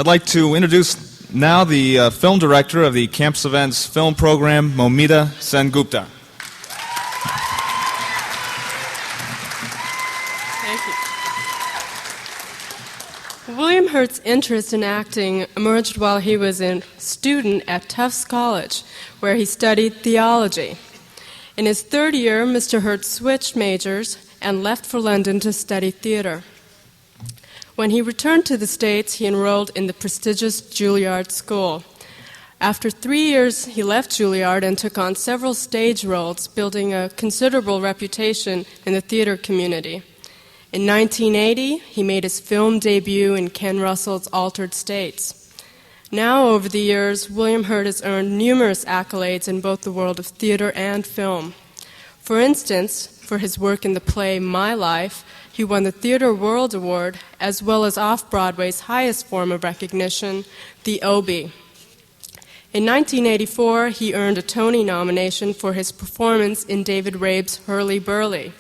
I'd like to introduce now the film director of the campus events film program, Momita Sengupta. Thank you. William Hurt's interest in acting emerged while he was a student at Tufts College, where he studied theology. In his third year, Mr. Hurt switched majors and left for London to study theater. When he returned to the States, he enrolled in the prestigious Juilliard School. After 3 years, he left Juilliard and took on several stage roles, building a considerable reputation in the theater community. In 1980, he made his film debut in Ken Russell's Altered States. Now, over the years, William Hurt has earned numerous accolades in both the world of theater and film. For instance, for his work in the play My Life, he won the Theater World Award, as well as Off-Broadway's highest form of recognition, the Obie. In 1984, he earned a Tony nomination for his performance in David Rabe's Hurly Burly.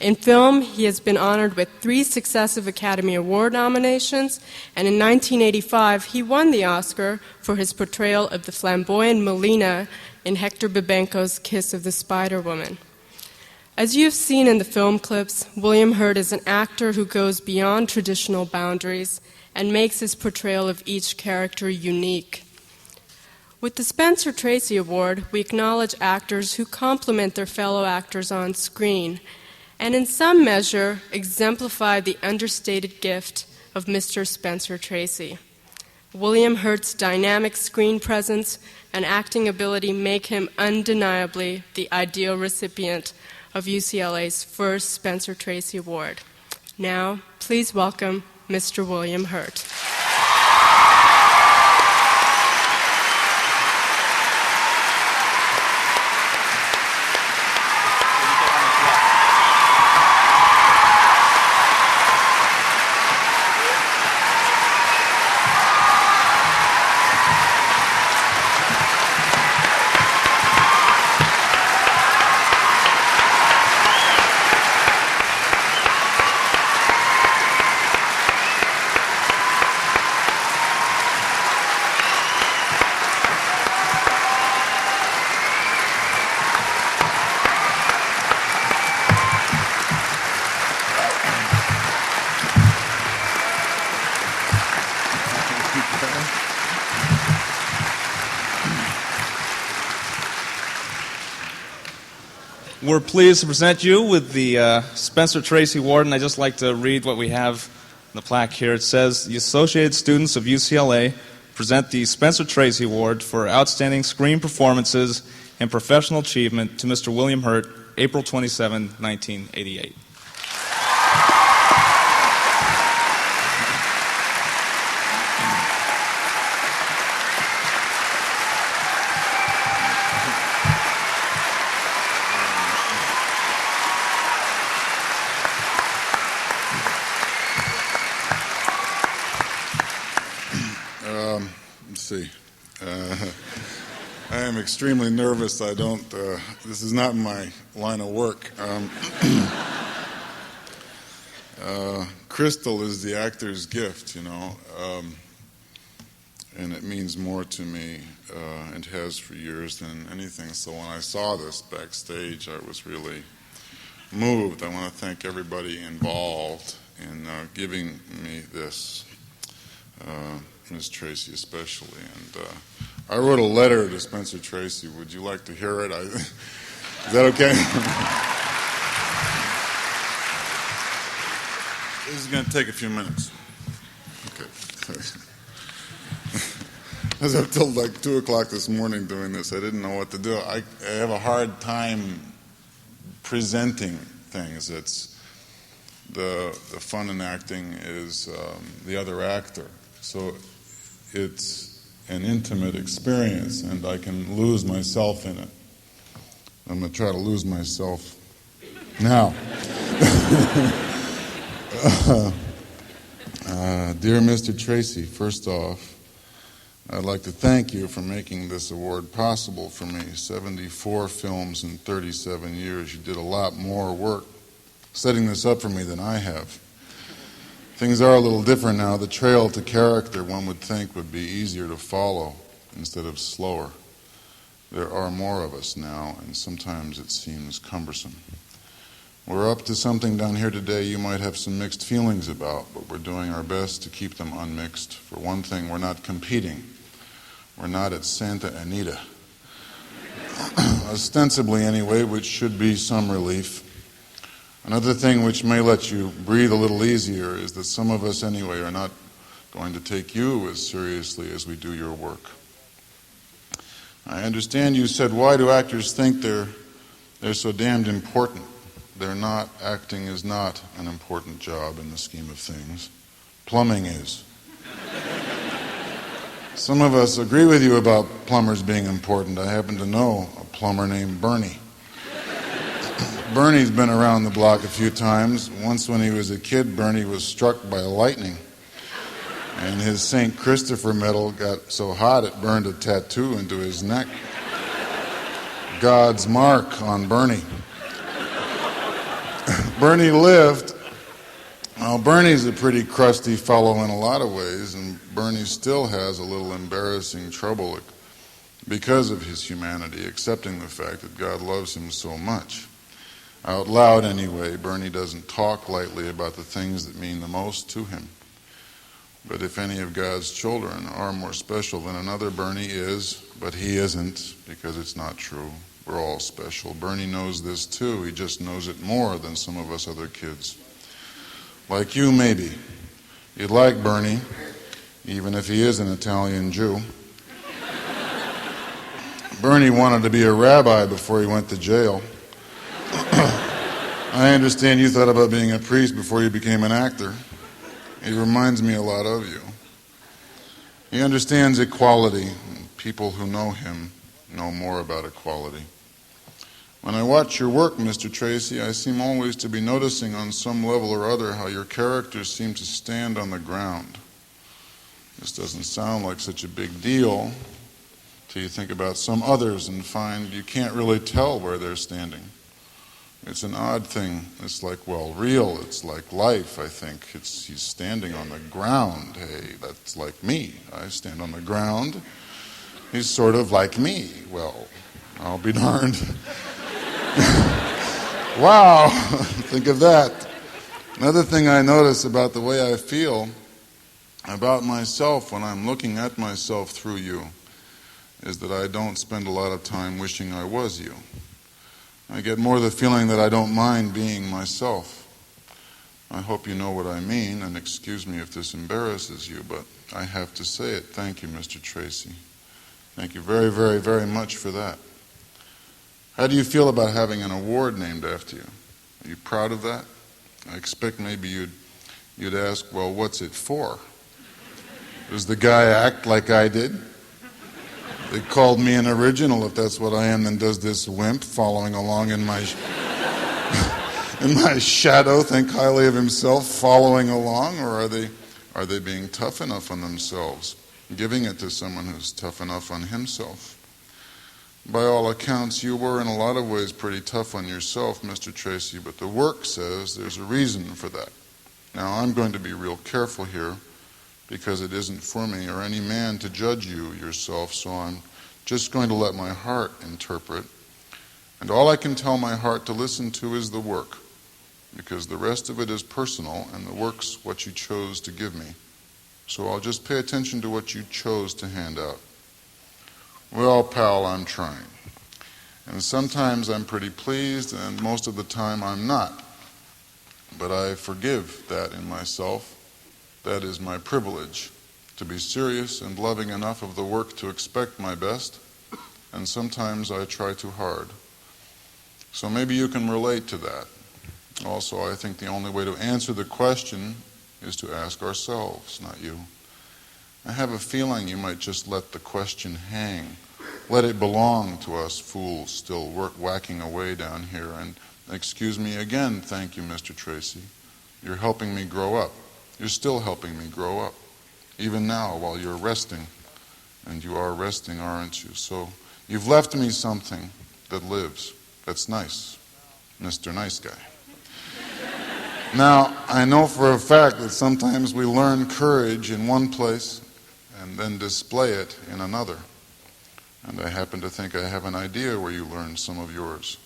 In film, he has been honored with 3 successive Academy Award nominations, and in 1985, he won the Oscar for his portrayal of the flamboyant Melina in Hector Babenco's Kiss of the Spider-Woman. As you've seen in the film clips, William Hurt is an actor who goes beyond traditional boundaries and makes his portrayal of each character unique. With the Spencer Tracy Award, we acknowledge actors who complement their fellow actors on screen and in some measure exemplify the understated gift of Mr. Spencer Tracy. William Hurt's dynamic screen presence and acting ability make him undeniably the ideal recipient of UCLA's first Spencer Tracy Award. Now, please welcome Mr. William Hurt. We're pleased to present you with the Spencer Tracy Award, and I'd just like to read what we have in the plaque here. It says, the Associated Students of UCLA present the Spencer Tracy Award for Outstanding Screen Performances and Professional Achievement to Mr. William Hurt, April 27, 1988. I am extremely nervous. This is not my line of work. Crystal is the actor's gift, and it means more to me, and has for years, than anything. So when I saw this backstage, I was really moved. I want to thank everybody involved in giving me this. Ms. Tracy especially, and I wrote a letter to Spencer Tracy. Would you like to hear it? Is that okay? This is going to take a few minutes. Okay. As I've told like 2 o'clock this morning doing this, I didn't know what to do. I have a hard time presenting things. It's the fun in acting is the other actor. So it's an intimate experience, and I can lose myself in it. I'm going to try to lose myself now. Dear Mr. Tracy, first off, I'd like to thank you for making this award possible for me. 74 films in 37 years. You did a lot more work setting this up for me than I have. Things are a little different now. The trail to character, one would think, would be easier to follow instead of slower. There are more of us now, and sometimes it seems cumbersome. We're up to something down here today you might have some mixed feelings about, but we're doing our best to keep them unmixed. For one thing, we're not competing. We're not at Santa Anita. Ostensibly anyway, which should be some relief. Another thing which may let you breathe a little easier is that some of us anyway are not going to take you as seriously as we do your work. I understand you said, why do actors think they're so damned important? They're not. Acting is not an important job in the scheme of things. Plumbing is. Some of us agree with you about plumbers being important. I happen to know a plumber named Bernie. Bernie's been around the block a few times. Once when he was a kid, Bernie was struck by lightning. And his St. Christopher medal got so hot it burned a tattoo into his neck. God's mark on Bernie. Bernie lived. Well, Bernie's a pretty crusty fellow in a lot of ways, and Bernie still has a little embarrassing trouble because of his humanity, accepting the fact that God loves him so much. Out loud anyway, Bernie doesn't talk lightly about the things that mean the most to him. But if any of God's children are more special than another, Bernie is, but he isn't, because it's not true. We're all special. Bernie knows this too. He just knows it more than some of us other kids. Like you, maybe. You'd like Bernie, even if he is an Italian Jew. Bernie wanted to be a rabbi before he went to jail. I understand you thought about being a priest before you became an actor. He reminds me a lot of you. He understands equality, and people who know him know more about equality. When I watch your work, Mr. Tracy, I seem always to be noticing on some level or other how your characters seem to stand on the ground. This doesn't sound like such a big deal till you think about some others and find you can't really tell where they're standing. It's an odd thing. It's like, well, real. It's like life, I think. He's standing on the ground. Hey, that's like me. I stand on the ground. He's sort of like me. Well, I'll be darned. Wow, think of that. Another thing I notice about the way I feel about myself when I'm looking at myself through you is that I don't spend a lot of time wishing I was you. I get more the feeling that I don't mind being myself. I hope you know what I mean, and excuse me if this embarrasses you, but I have to say it. Thank you, Mr. Tracy. Thank you very, very, very much for that. How do you feel about having an award named after you? Are you proud of that? I expect maybe you'd ask, well, what's it for? Does the guy act like I did? They called me an original. If that's what I am, then does this wimp following along in my in my shadow think highly of himself following along, or are they being tough enough on themselves, giving it to someone who's tough enough on himself? By all accounts, you were in a lot of ways pretty tough on yourself, Mr. Tracy, but the work says there's a reason for that. Now, I'm going to be real careful here because it isn't for me or any man to judge you yourself, so I'm just going to let my heart interpret. And all I can tell my heart to listen to is the work, because the rest of it is personal and the work's what you chose to give me. So I'll just pay attention to what you chose to hand out. Well, pal, I'm trying. And sometimes I'm pretty pleased, and most of the time I'm not. But I forgive that in myself. That is my privilege, to be serious and loving enough of the work to expect my best, and sometimes I try too hard. So maybe you can relate to that. Also, I think the only way to answer the question is to ask ourselves, not you. I have a feeling you might just let the question hang. Let it belong to us fools still whacking away down here. And excuse me again, thank you, Mr. Tracy. You're helping me grow up. You're still helping me grow up, even now while you're resting. And you are resting, aren't you? So you've left me something that lives. That's nice, Mr. Nice Guy. Now, I know for a fact that sometimes we learn courage in one place and then display it in another. And I happen to think I have an idea where you learned some of yours.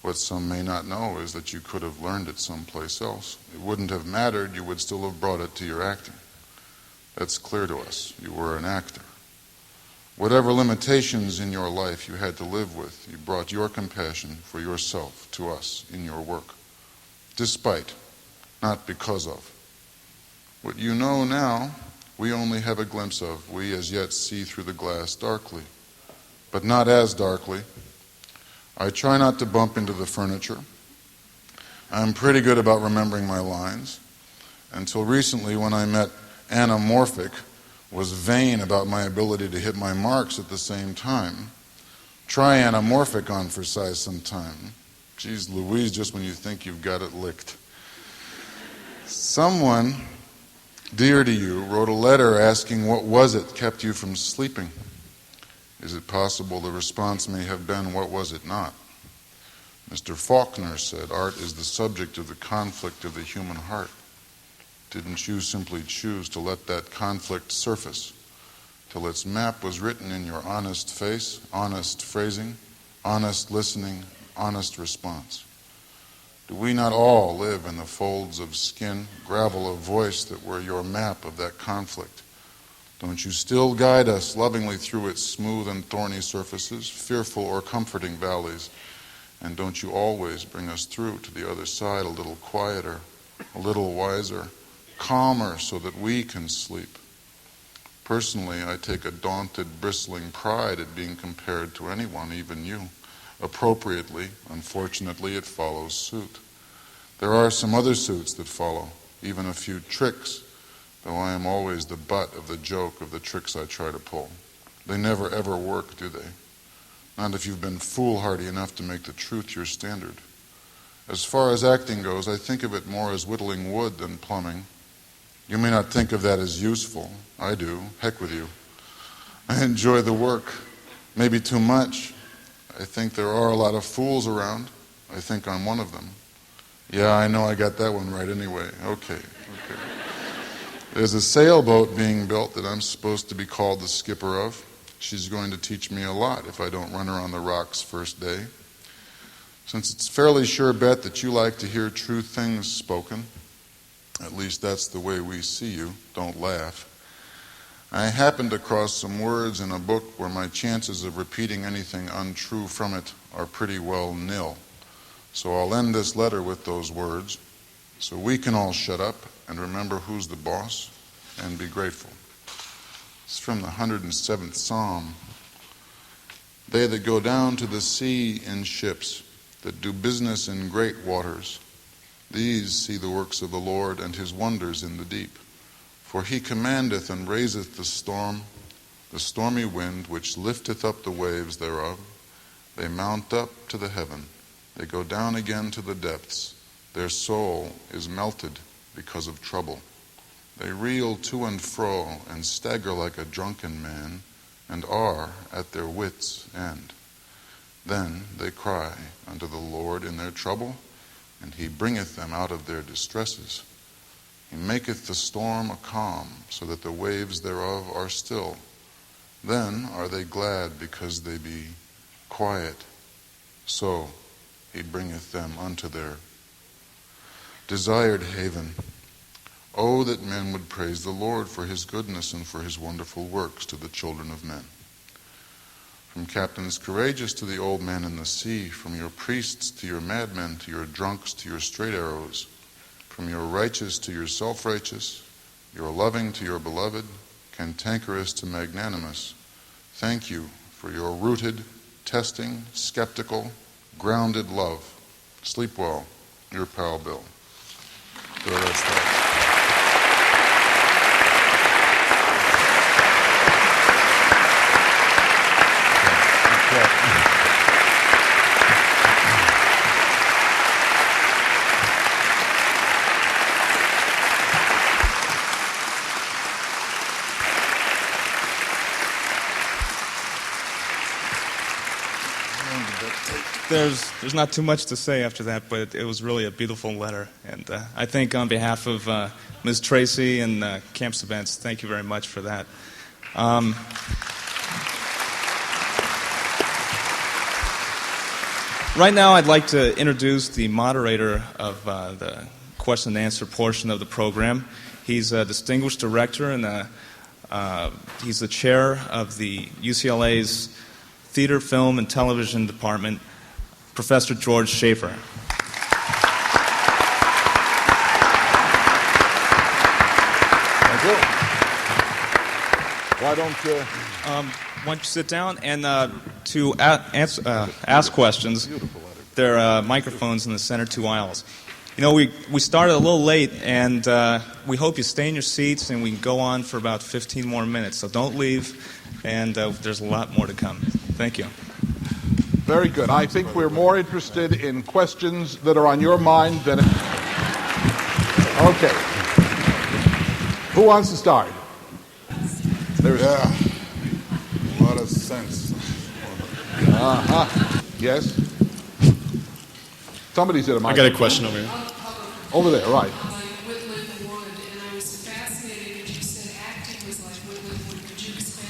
What some may not know is that you could have learned it someplace else. It wouldn't have mattered, you would still have brought it to your acting. That's clear to us. You were an actor. Whatever limitations in your life you had to live with, you brought your compassion for yourself to us in your work. Despite, not because of. What you know now, we only have a glimpse of. We as yet see through the glass darkly, but not as darkly. I try not to bump into the furniture. I'm pretty good about remembering my lines. Until recently, when I met Anamorphic, was vain about my ability to hit my marks at the same time. Try Anamorphic on for size sometime. Geez Louise, just when you think you've got it licked. Someone dear to you wrote a letter asking what was it kept you from sleeping. Is it possible the response may have been, what was it not? Mr. Faulkner said, art is the subject of the conflict of the human heart. Didn't you simply choose to let that conflict surface till its map was written in your honest face, honest phrasing, honest listening, honest response? Do we not all live in the folds of skin, gravel of voice that were your map of that conflict? Don't you still guide us lovingly through its smooth and thorny surfaces, fearful or comforting valleys? And don't you always bring us through to the other side a little quieter, a little wiser, calmer so that we can sleep? Personally, I take a daunted, bristling pride at being compared to anyone, even you. Appropriately, unfortunately, it follows suit. There are some other suits that follow, even a few tricks, though I am always the butt of the joke of the tricks I try to pull. They never ever work, do they? Not if you've been foolhardy enough to make the truth your standard. As far as acting goes, I think of it more as whittling wood than plumbing. You may not think of that as useful. I do. Heck with you. I enjoy the work. Maybe too much. I think there are a lot of fools around. I think I'm one of them. Yeah, I know I got that one right anyway. Okay. There's a sailboat being built that I'm supposed to be called the skipper of. She's going to teach me a lot if I don't run her on the rocks first day. Since it's fairly sure bet that you like to hear true things spoken, at least that's the way we see you, don't laugh. I happened across some words in a book where my chances of repeating anything untrue from it are pretty well nil. So I'll end this letter with those words, so we can all shut up and remember who's the boss and be grateful. It's from the 107th Psalm. They that go down to the sea in ships, that do business in great waters, these see the works of the Lord and his wonders in the deep. For he commandeth and raiseth the storm, the stormy wind, which lifteth up the waves thereof. They mount up to the heaven. They go down again to the depths. Their soul is melted because of trouble. They reel to and fro and stagger like a drunken man and are at their wits' end. Then they cry unto the Lord in their trouble, and he bringeth them out of their distresses. He maketh the storm a calm, so that the waves thereof are still. Then are they glad because they be quiet. So he bringeth them unto their desired haven. Oh, that men would praise the Lord for his goodness and for his wonderful works to the children of men. From captains courageous to the old men in the sea, from your priests to your madmen, to your drunks to your straight arrows, from your righteous to your self-righteous, your loving to your beloved, cantankerous to magnanimous, thank you for your rooted, testing, skeptical, grounded love. Sleep well. Your pal Bill. So that's that. There's not too much to say after that, but it was really a beautiful letter. And I think on behalf of Ms. Tracy and Camps Events, thank you very much for that. Right now, I'd like to introduce the moderator of the question and answer portion of the program. He's a distinguished director and he's the chair of the UCLA's Theater, Film, and Television Department, Professor George Schaefer. Thank you. Why don't you sit down and to ask questions, there are microphones in the center two aisles. You know, we started a little late, and we hope you stay in your seats, and we can go on for about 15 more minutes. So don't leave, and there's a lot more to come. Thank you. Very good. I think we're more interested in questions that are on your mind than... Okay. Who wants to start? Yeah, a lot of sense. Yes? Somebody's at a I microphone. got a question over here. Over there, right. Whitman Wood, and I was fascinated that you said acting was like Whitman Wood. Could you expand?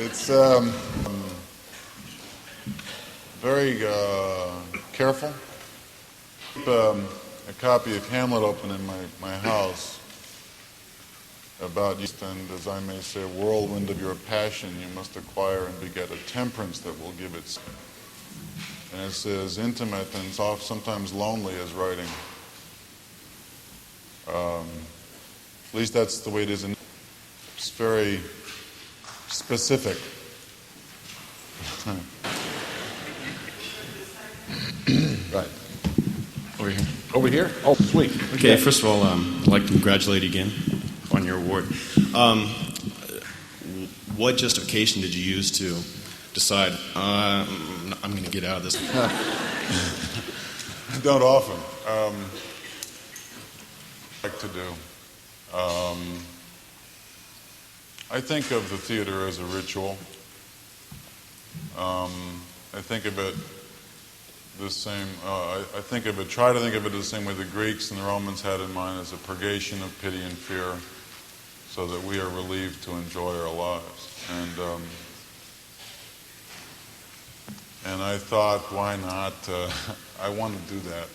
It's very careful. Keep a copy of Hamlet open in my house about you, and as I may say, a whirlwind of your passion you must acquire and beget a temperance that will give it. And it's as intimate and sometimes lonely as writing. At least that's the way it is. It's very specific. Right. Over here. Over here? Oh, sweet. Okay, Yeah. first of all, I'd like to congratulate you again on your award. What justification did you use to decide, I'm going to get out of this? I don't often. Like to do. I think of the theater as a ritual. I think of it the same. Try to think of it the same way the Greeks and the Romans had in mind, as a purgation of pity and fear, so that we are relieved to enjoy our lives. And I thought, why not? I want to do that.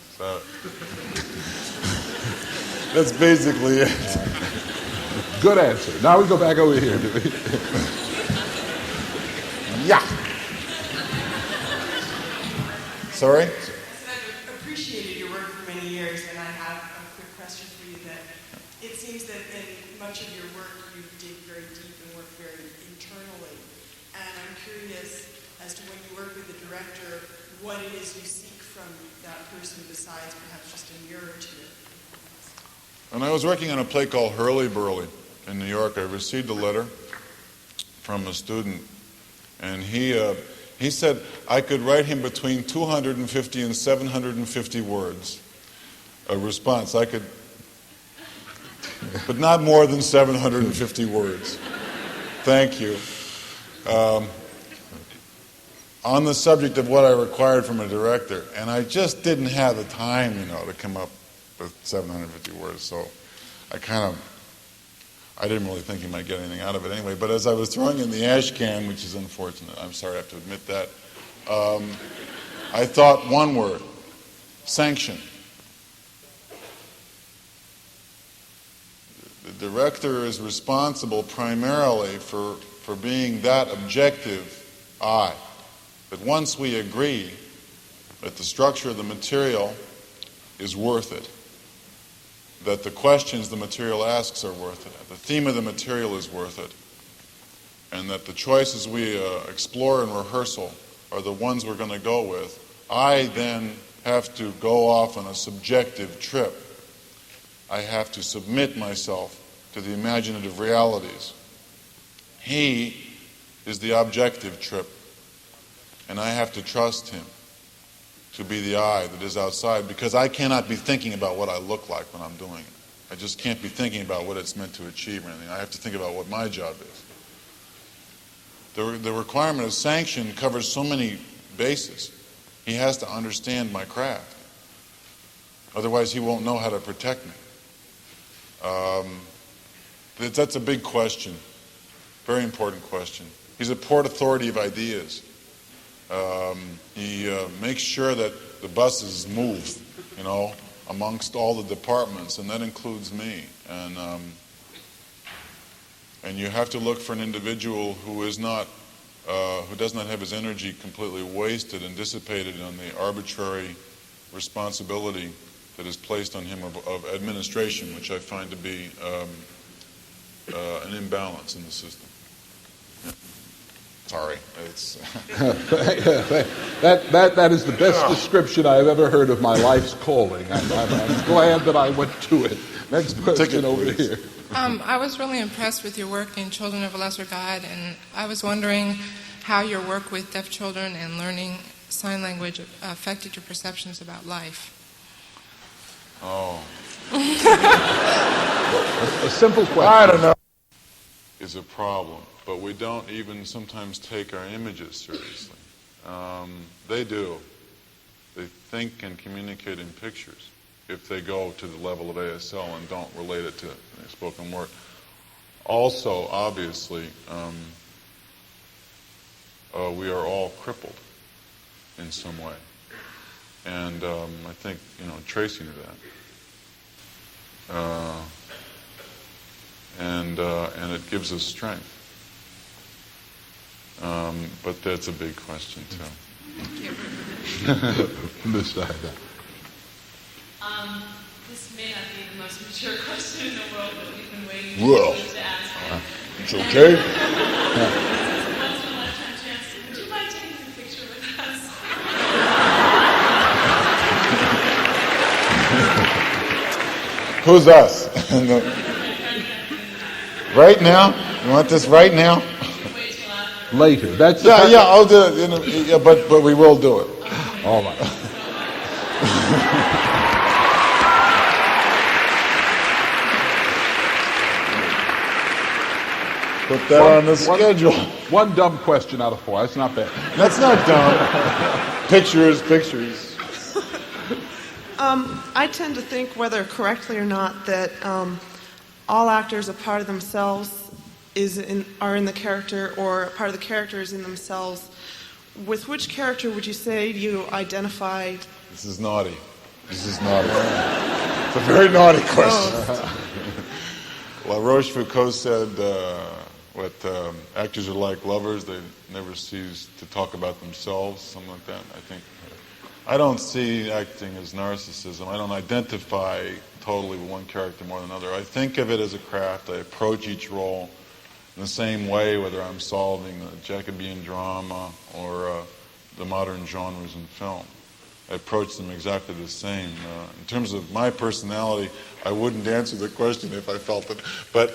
That's basically it. Good answer. Now we go back over here. Yeah. Sorry? I've appreciated your work for many years, and I have a quick question for you. That it seems that in much of your work you dig very deep and work very internally. And I'm curious as to when you work with a director, what it is you seek from that person besides perhaps just a mirror to it. When I was working on a play called Hurly Burly in New York, I received a letter from a student, and he said I could write him between 250 and 750 words. A response. I could, but not more than 750 words. Thank you. On the subject of what I required from a director, and I just didn't have the time, to come up with 750 words, so I didn't really think he might get anything out of it anyway, but as I was throwing in the ash can, which is unfortunate, I'm sorry I have to admit that, I thought one word: sanction. The director is responsible primarily for being that objective eye. But once we agree that the structure of the material is worth it, that the questions the material asks are worth it, that the theme of the material is worth it, and that the choices we explore in rehearsal are the ones we're going to go with, I then have to go off on a subjective trip. I have to submit myself to the imaginative realities. He is the objective trip, and I have to trust him to be the eye that is outside, because I cannot be thinking about what I look like when I'm doing it. I just can't be thinking about what it's meant to achieve or anything. I have to think about what my job is. The requirement of sanction covers so many bases. He has to understand my craft. Otherwise, he won't know how to protect me. That's a big question. Very important question. He's a port authority of ideas. He makes sure that the buses move, amongst all the departments, and that includes me. And you have to look for an individual who does not have his energy completely wasted and dissipated on the arbitrary responsibility that is placed on him of administration, which I find to be an imbalance in the system. Yeah. Sorry, it's that is the best description I've ever heard of my life's calling. I'm glad that I went to it. Next question over here. I was really impressed with your work in Children of a Lesser God, and I was wondering how your work with deaf children and learning sign language affected your perceptions about life. Oh. A simple question. I don't know. Is a problem, but we don't even sometimes take our images seriously. They do. They think and communicate in pictures if they go to the level of ASL and don't relate it to spoken word. Also, obviously, we are all crippled in some way. And I think, Tracy knew that. And it gives us strength. But that's a big question, too. This side. This may not be the most mature question in the world, but we've been waiting Whoa. to ask it. It's okay. Once in a lifetime chance. Would you mind taking a picture with us? Who's us? Right now? You want this right now? Wait till after. Later. That's Yeah, I'll do it. But we will do it. all right. Put that on the schedule. One dumb question out of four. That's not bad. That's not dumb. Pictures. I tend to think, whether correctly or not, that all actors, a part of themselves are in the character, or a part of the character is in themselves. With which character would you say you identify? This is naughty. It's a very naughty question. La Rochefoucauld said what actors are like lovers, they never cease to talk about themselves, something like that. I don't see acting as narcissism. I don't identify totally with one character more than another. I think of it as a craft. I approach each role in the same way, whether I'm solving the Jacobean drama or the modern genres in film. I approach them exactly the same. In terms of my personality, I wouldn't answer the question if I felt it. But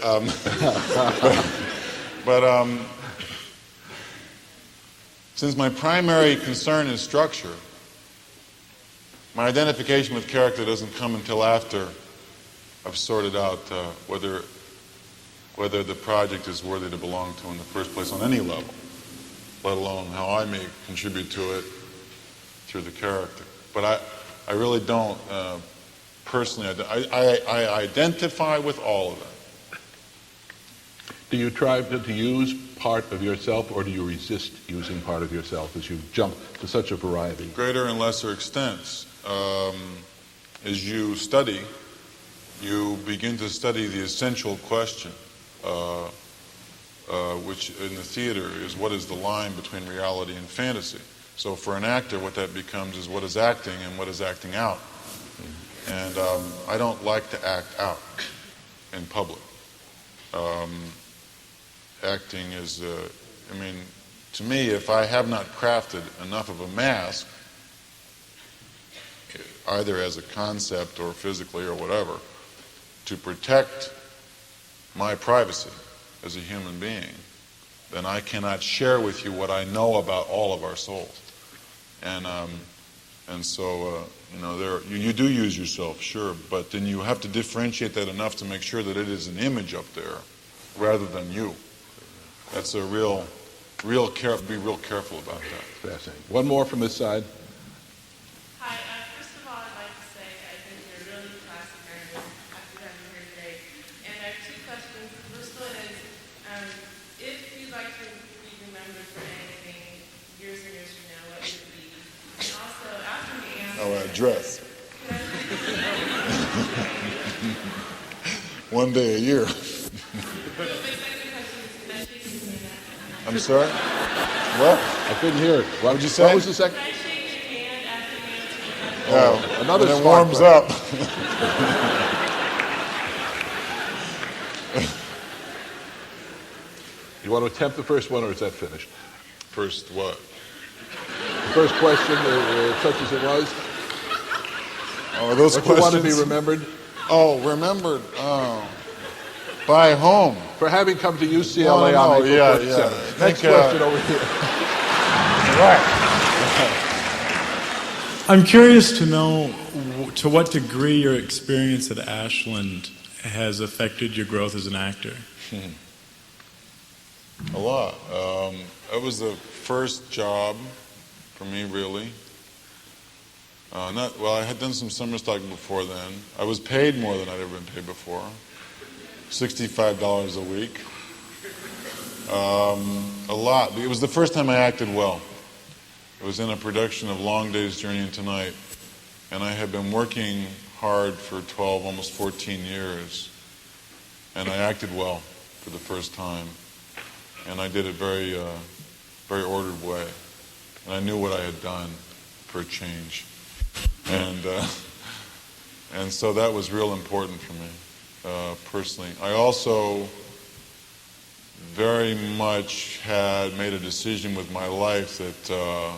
since my primary concern is structure, my identification with character doesn't come until after I've sorted out whether the project is worthy to belong to in the first place on any level, let alone how I may contribute to it through the character. But I really don't personally. I identify with all of them. Do you try to use part of yourself, or do you resist using part of yourself as you jump to such a variety? Greater and lesser extents. As you study, you begin to study the essential question, which in the theater is, what is the line between reality and fantasy? So for an actor, what that becomes is, what is acting and what is acting out? And I don't like to act out in public. Acting is, to me, if I have not crafted enough of a mask, either as a concept or physically or whatever, to protect my privacy as a human being, then I cannot share with you what I know about all of our souls. And so, you do use yourself, sure, but then you have to differentiate that enough to make sure that it is an image up there rather than you. That's a real be real careful about that. Fascinating. One more from this side. Hi, first of all, I'd like to say I think you're really classic artist after having you here today. And I have two questions. The first one is, if you'd like to be remembered for anything years and years from now, what would it be? And also, after the answer... Oh, dress. One day a year. I'm sorry? What? I couldn't hear it. What did you say? What was the second? Can I shake your hand after the answer? Oh, another and it smart warms question. up. You want to attempt the first one, or is that finished? First what? The first question, such as it was. Oh, those What questions. you want to be remembered? Oh, remembered. Oh. By whom? For having come to UCLA No, on April yeah, 27th. yeah. Next Think, question over here. Right. I'm curious to know to what degree your experience at Ashland has affected your growth as an actor. A lot. It was the first job for me, really. I had done some summer stock before then. I was paid more than I'd ever been paid before. $65 a week. A lot. It was the first time I acted well. It was in a production of Long Day's Journey into Night, and I had been working hard for 12, almost 14 years, and I acted well for the first time, and I did it very ordered way, and I knew what I had done for a change, and so that was real important for me personally. I also very much had made a decision with my life that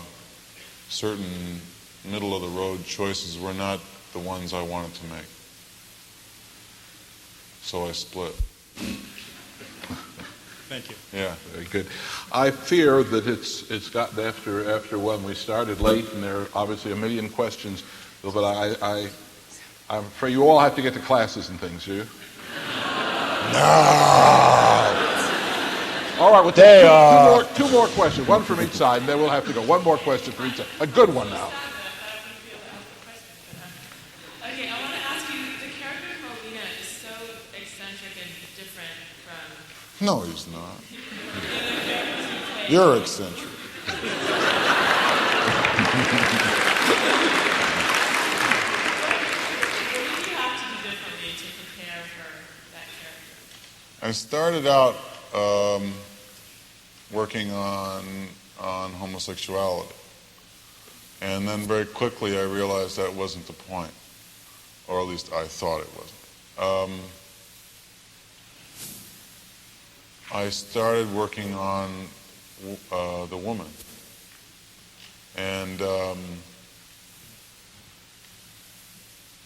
certain middle-of-the-road choices were not the ones I wanted to make. So I split. Thank you. Yeah. Very good. I fear that it's gotten after when we started late, and there are obviously a million questions, but I'm afraid you all have to get to classes and things, do you? No! All right, we'll take two more questions, one from each side, and then we'll have to go. One more question from each side. A good one now. Okay, I want to ask you, the character of Molina is so eccentric and different from... No, he's not. You're eccentric. What did you have to do differently to prepare for that character? I started out working on homosexuality. And then very quickly I realized that wasn't the point. Or at least I thought it wasn't. I started working on the woman. And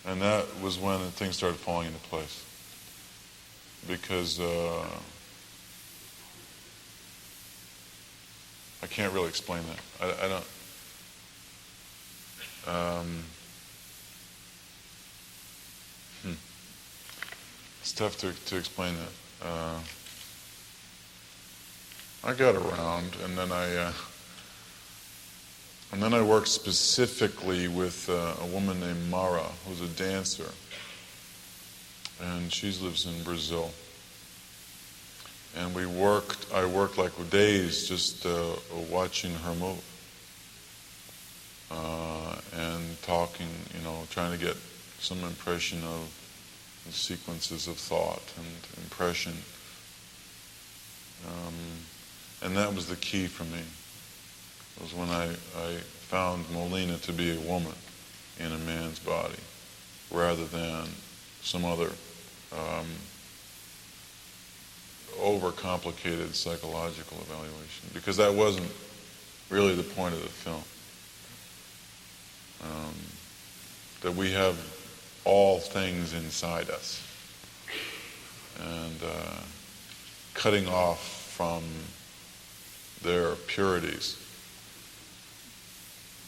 that was when things started falling into place. Because I can't really explain that. I don't. It's tough to explain that. I got around, and then I worked specifically with a woman named Mara, who's a dancer, and she lives in Brazil. And I worked like days just watching her move and talking, trying to get some impression of the sequences of thought and impression. And that was the key for me. It was when I found Molina to be a woman in a man's body rather than some other overcomplicated psychological evaluation, because that wasn't really the point of the film. That we have all things inside us, and cutting off from their purities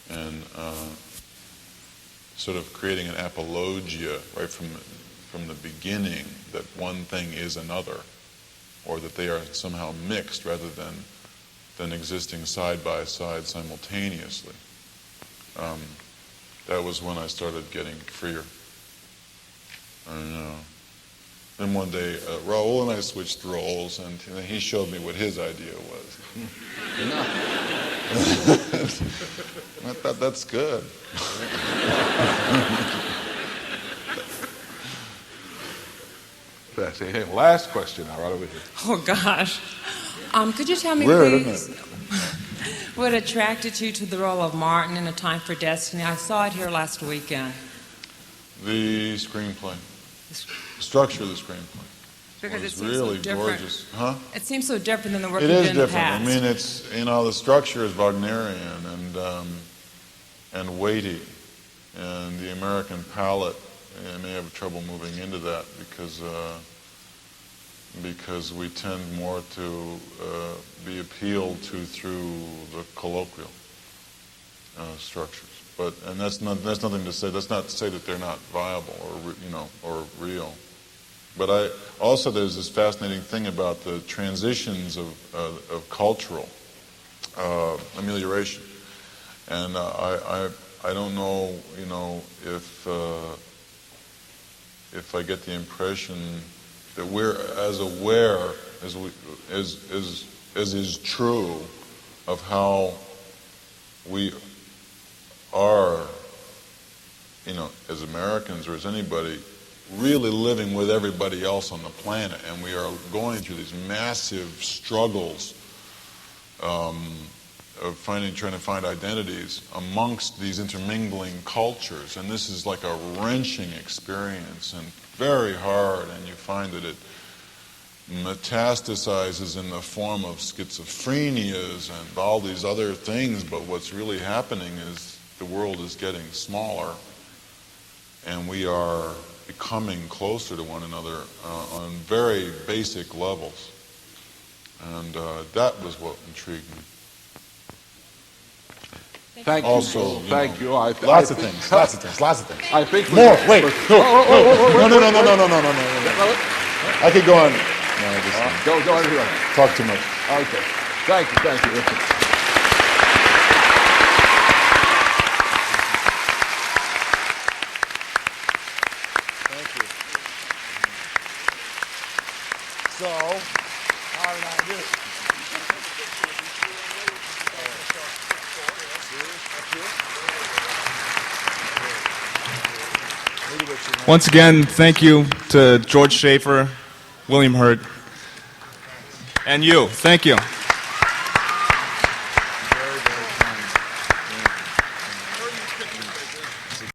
and sort of creating an apologia right from the beginning that one thing is another, or that they are somehow mixed rather than than existing side by side simultaneously. That was when I started getting freer. Then one day, Raul and I switched roles, and he showed me what his idea was. I thought, that's good. Hey, last question now, right over here. Oh, gosh. Could you tell me, Weird, please, isn't it? what attracted you to the role of Martin in A Time for Destiny? I saw it here last weekend. The screenplay. The structure of the screenplay. Because it was seems really so different. gorgeous. Huh? It seems so different than the work It you is did in the different. past. I mean, it's, the structure is Wagnerian and weighty, and the American palate may have trouble moving into that because we tend more to be appealed to through the colloquial structures. And that's nothing to say. That's not to say that they're not viable or real. But also there's this fascinating thing about the transitions of cultural amelioration, and I don't know if I get the impression that we're as aware as is true of how we are, as Americans or as anybody, really living with everybody else on the planet, and we are going through these massive struggles of trying to find identities amongst these intermingling cultures, and this is like a wrenching experience and very hard, and you find that it metastasizes in the form of schizophrenias and all these other things, but what's really happening is the world is getting smaller, and we are becoming closer to one another on very basic levels. And that was what intrigued me. Thank you. Also, Thank you. Lots of things. I think more. Wait. No. I could go on. No, Go on here. talk too much. Okay. Thank you. So, how did I do? Once again, thank you to George Schaefer, William Hurt, and you. Thank you.